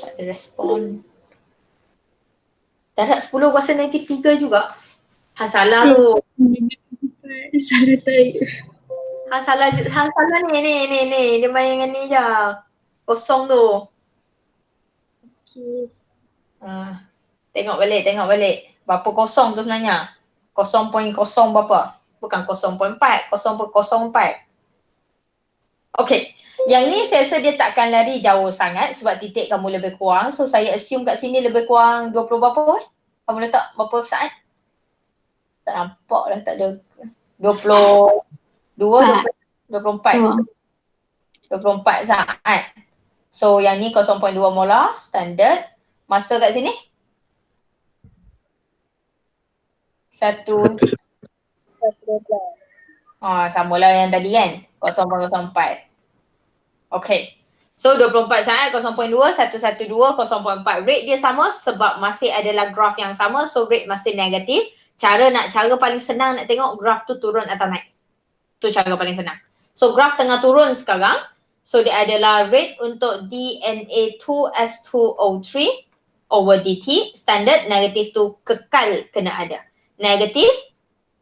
S1: Tak ada respon. Darat 10 kuasa negatif 3 juga. Han salah tu.
S4: Salah type.
S1: Han salah ni. Dia main dengan ni je. Kosong tu. Tengok balik. Berapa kosong tu sebenarnya? 0.0 berapa? Bukan 0.4, 0.04. Okay. Yang ni saya rasa dia takkan lari jauh sangat sebab titik kamu lebih kurang. So saya assume kat sini lebih kurang 20 berapa Kamu letak berapa saat? Tak nampak lah, tak ada. 24 saat. So yang ni 0.2 molar standard. Masa kat sini? 1. Samalah yang tadi kan? 0.04. Okay. So 24 saat 0.2, 112, 0.4. Rate dia sama sebab masih adalah graf yang sama. So rate masih negatif. Cara paling senang nak tengok graf tu turun atau naik. Tu cara paling senang. So graf tengah turun sekarang. So dia adalah rate untuk DNA2S2O3 over DT. Standard negatif tu kekal kena ada. Negatif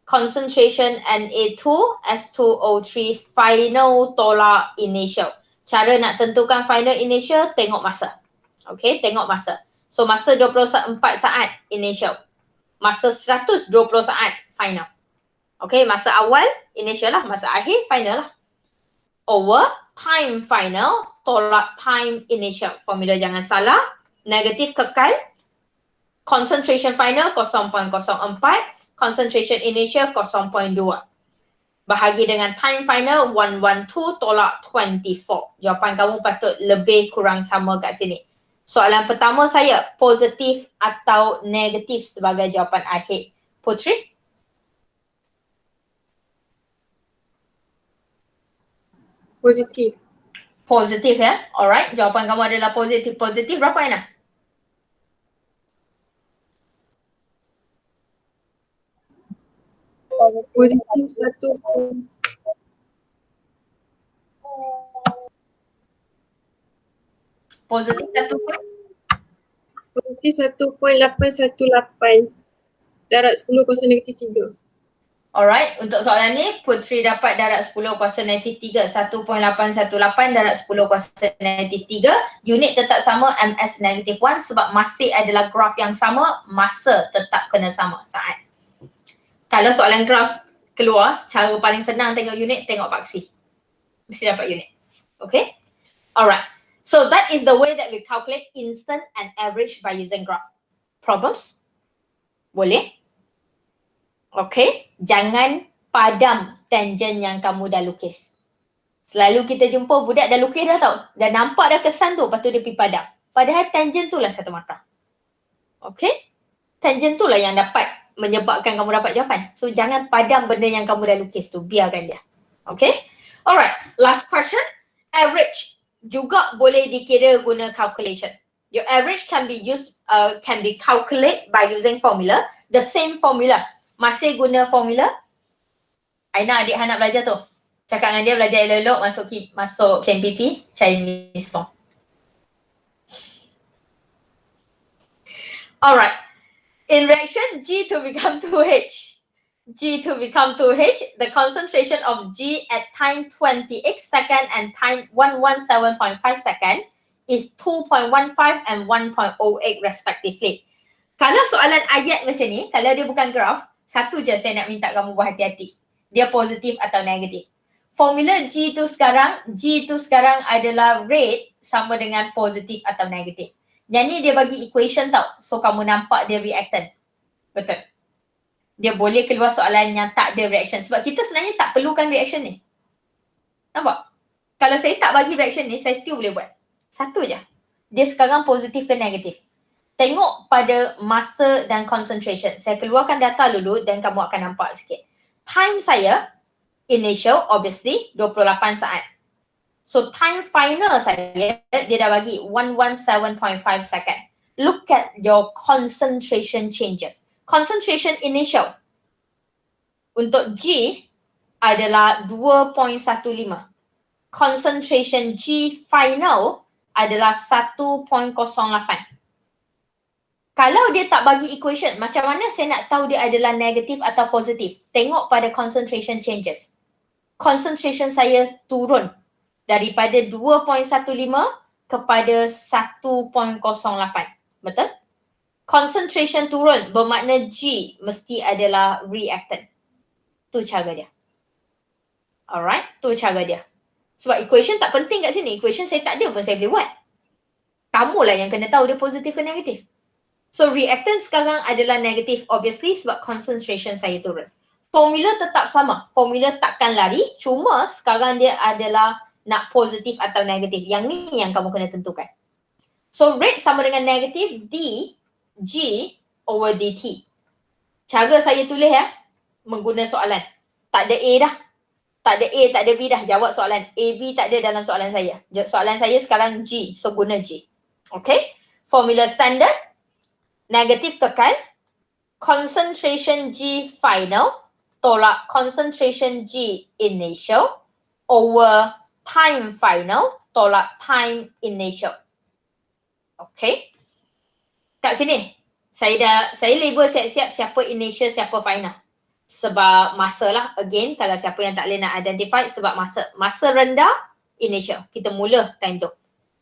S1: concentration Na2S2O3 final tolak initial. Cara nak tentukan final initial, tengok masa. Okay, tengok masa. So masa 24 saat initial. Masa 120 saat final. Okay, masa awal initial lah, masa akhir final lah. Over time final tolak time initial. Formula jangan salah. Negatif kekal. Concentration final 0.04. Concentration initial 0.2. Bahagi dengan time final 112 tolak 24. Jawapan kamu patut lebih kurang sama kat sini. Soalan pertama saya, positif atau negatif sebagai jawapan akhir. Putri?
S4: Positif.
S1: Positif ya. Alright, jawapan kamu adalah positif. Positif berapa Aina?
S4: Positif 1.
S1: Positif 1 pun?
S4: Positif 1.818 darab 10 kuasa negatif 3.
S1: Alright, untuk soalan ni Putri dapat darab 10 kuasa negatif 3, 1.818 darab 10 kuasa negatif 3. Unit tetap sama MS negatif 1 sebab masih adalah graf yang sama, masa tetap kena sama saat. Kalau soalan graf keluar, cara paling senang tengok unit, tengok paksi. Mesti dapat unit. Okay? Alright. So that is the way that we calculate instant and average by using graph. Problems? Boleh? Okay, jangan padam tangent yang kamu dah lukis. Selalu kita jumpa budak dah lukis dah tau. Dah nampak dah kesan tu, lepas tu dia pergi padam. Padahal tangent tu lah satu markah. Okay? Tangent tu lah yang dapat menyebabkan kamu dapat jawapan. So jangan padam benda yang kamu dah lukis tu, biarkan dia. Okay? Alright, last question. Average juga boleh dikira guna calculation. Your average can be calculated by using formula. The same formula. Masih guna formula. Aina, adik Han nak belajar tu. Cakap dengan dia belajar elok-elok masuk KMPP, cari Miss Tong. Alright. In reaction G to become 2H, the concentration of G at time 20x second and time 117.5 second is 2.15 and 1.08 respectively. Kalau soalan ayat macam ni, kalau dia bukan graf, satu je saya nak minta kamu berhati-hati. Dia positif atau negatif. Formula G tu sekarang adalah rate sama dengan positif atau negatif. Yang ni dia bagi equation tau. So kamu nampak dia reactant. Betul. Dia boleh keluar soalan yang tak ada reaction. Sebab kita sebenarnya tak perlukan reaction ni. Nampak? Kalau saya tak bagi reaction ni, saya still boleh buat. Satu je. Dia sekarang positif ke negatif. Tengok pada masa dan concentration. Saya keluarkan data dulu dan kamu akan nampak sikit. Time saya, initial obviously 28 saat. So time final saya, dia dah bagi 117.5 second. Look at your concentration changes. Concentration initial untuk G adalah 2.15. Concentration G final adalah 1.08. Kalau dia tak bagi equation, macam mana saya nak tahu dia adalah negatif atau positif? Tengok pada concentration changes. Concentration saya turun daripada 2.15 kepada 1.08. Betul? Concentration turun bermakna G mesti adalah reactant. Tu cara dia. Alright, tu cara dia. Sebab equation tak penting kat sini. Equation saya tak ada pun saya boleh buat. Kamulah yang kena tahu dia positif ke negatif. So reactant sekarang adalah negatif obviously sebab concentration saya turun. Formula tetap sama. Formula takkan lari. Cuma sekarang dia adalah nak positif atau negatif. Yang ni yang kamu kena tentukan. So rate sama dengan negatif D G over DT. Cara saya tulis mengguna soalan. Tak ada A dah. Tak ada A, tak ada B dah. Jawab soalan. A, B tak ada dalam soalan saya. Soalan saya sekarang G. So guna G. Okay. Formula standard. Negatif kekal. Concentration G final tolak concentration G initial over time final tolak time initial. Okay. Kat sini, saya label siap-siap siapa initial, siapa final. Sebab masa lah, again, kalau siapa yang tak boleh nak identify, sebab masa rendah, initial. Kita mula time tu.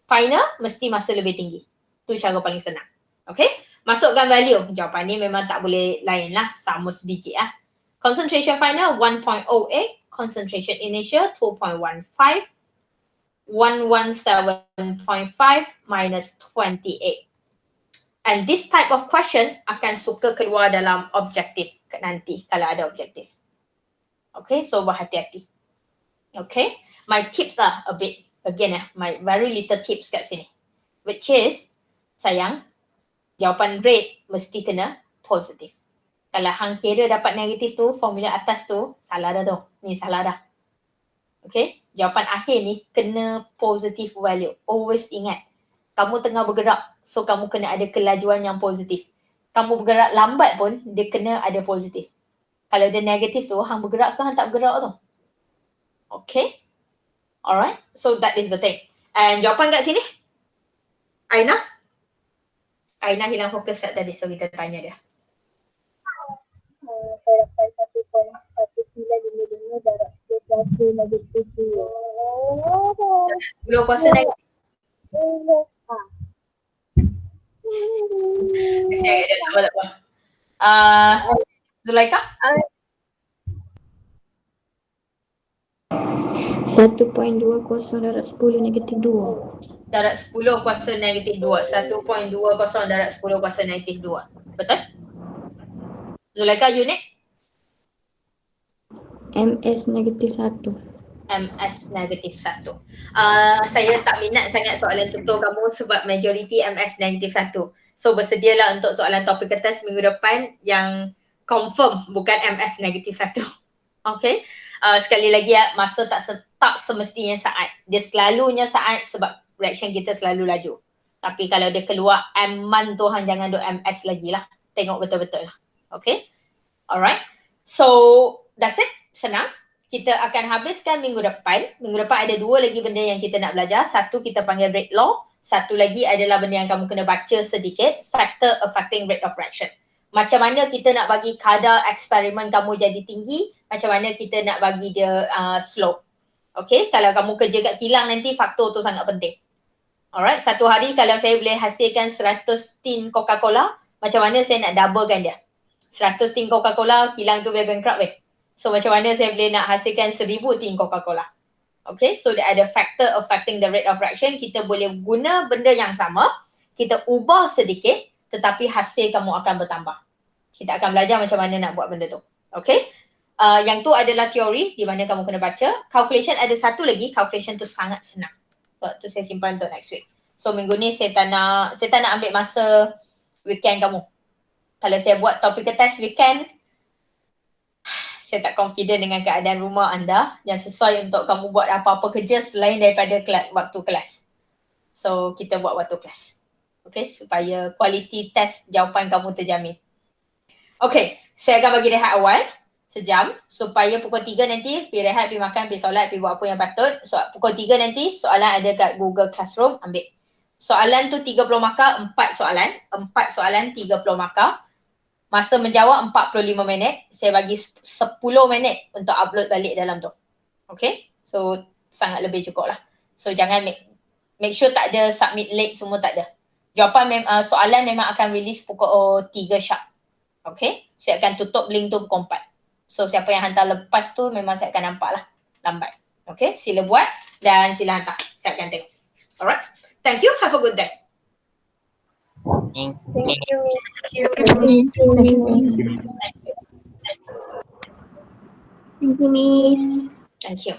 S1: Final, mesti masa lebih tinggi. Tu cara paling senang. Okay. Masukkan value. Jawapan ni memang tak boleh lain lah. Sama sebiji lah. Concentration final 1.08. Concentration initial 2.15. 117.5 minus 28. And this type of question akan suka keluar dalam objektif nanti kalau ada objektif. Okay, so berhati-hati. Okay, my tips lah a bit. Again my very little tips kat sini. Which is, sayang, jawapan rate mesti kena positif. Kalau hang kira dapat negatif tu, formula atas tu, salah dah tu. Ni salah dah. Okay, jawapan akhir ni kena positive value. Always ingat, kamu tengah bergerak, so kamu kena ada kelajuan yang positif. Kamu bergerak lambat pun, dia kena ada positif. Kalau dia negatif tu, hang bergerak ke hang tak bergerak tu. Okay. Alright, so that is the thing. And jawapan kat sini, Aina? Aina hilang fokus tadi, so kita tanya dia.
S6: Saya dapat 1.1955 darab 10 negatif 2.
S1: 10 kuasa negatif. Mesti agak dia, tak apa. Zulaika?
S5: 1.20 darab 10 negatif 2.
S1: Darab 10 kuasa negatif 2. 1.20 darab 10 kuasa negatif 2. Betul? Zulaika, unit?
S5: MS negatif 1.
S1: MS negatif 1. Saya tak minat sangat soalan tutur kamu sebab majoriti MS negatif 1. So bersedialah untuk soalan topik kertas minggu depan yang confirm bukan MS negatif 1. Okay. Sekali lagi ya, masa tak semestinya saat. Dia selalunya saat sebab reaction kita selalu laju. Tapi kalau dia keluar M-man tu hang jangan duk MS lagi lah. Tengok betul-betul lah. Okay. Alright. So that's it. Senang. Kita akan habiskan minggu depan. Minggu depan ada 2 lagi benda yang kita nak belajar. Satu kita panggil rate law. Satu lagi adalah benda yang kamu kena baca sedikit. Factor affecting rate of reaction. Macam mana kita nak bagi kadar eksperimen kamu jadi tinggi. Macam mana kita nak bagi dia slow. Okay. Kalau kamu kerja kat kilang nanti faktor tu sangat penting. Alright. Satu hari kalau saya boleh hasilkan 100 tin Coca-Cola. Macam mana saya nak doublekan dia. 100 tin Coca-Cola, kilang tu bankrupt weh. So macam mana saya boleh nak hasilkan 1000 tin Coca-Cola. Okay, so dia ada factor affecting the rate of reaction. Kita boleh guna benda yang sama, kita ubah sedikit tetapi hasil kamu akan bertambah. Kita akan belajar macam mana nak buat benda tu. Okay, yang tu adalah teori di mana kamu kena baca. Calculation ada satu lagi, calculation tu sangat senang. Sebab tu saya simpan untuk next week. So minggu ni saya tak nak ambil masa weekend kamu. Kalau saya buat topik test weekend, saya tak confident dengan keadaan rumah anda yang sesuai untuk kamu buat apa-apa kerja selain daripada waktu kelas. So, kita buat waktu kelas. Okay, supaya kualiti test jawapan kamu terjamin. Okay, saya akan bagi rehat awal sejam supaya pukul 3 nanti pergi rehat, pergi makan, pergi solat, pergi buat apa yang patut. So, pukul 3 nanti soalan ada kat Google Classroom, ambil. Soalan tu 30 markah, 4 soalan. 4 soalan, 30 markah. Masa menjawab 45 minit, saya bagi 10 minit untuk upload balik dalam tu. Okay? So, sangat lebih cukup lah. So, jangan make sure tak ada submit late, semua tak ada. Jawapan soalan memang akan release pukul 3 sharp. Okay? Saya akan tutup link tu pukul 4. So, siapa yang hantar lepas tu memang saya akan nampak lah lambat. Okay? Sila buat dan sila hantar. Saya akan tengok. Alright? Thank you. Have a good day.
S2: Thank
S6: Thank you.
S3: Thank you, Miss.
S1: Thank you.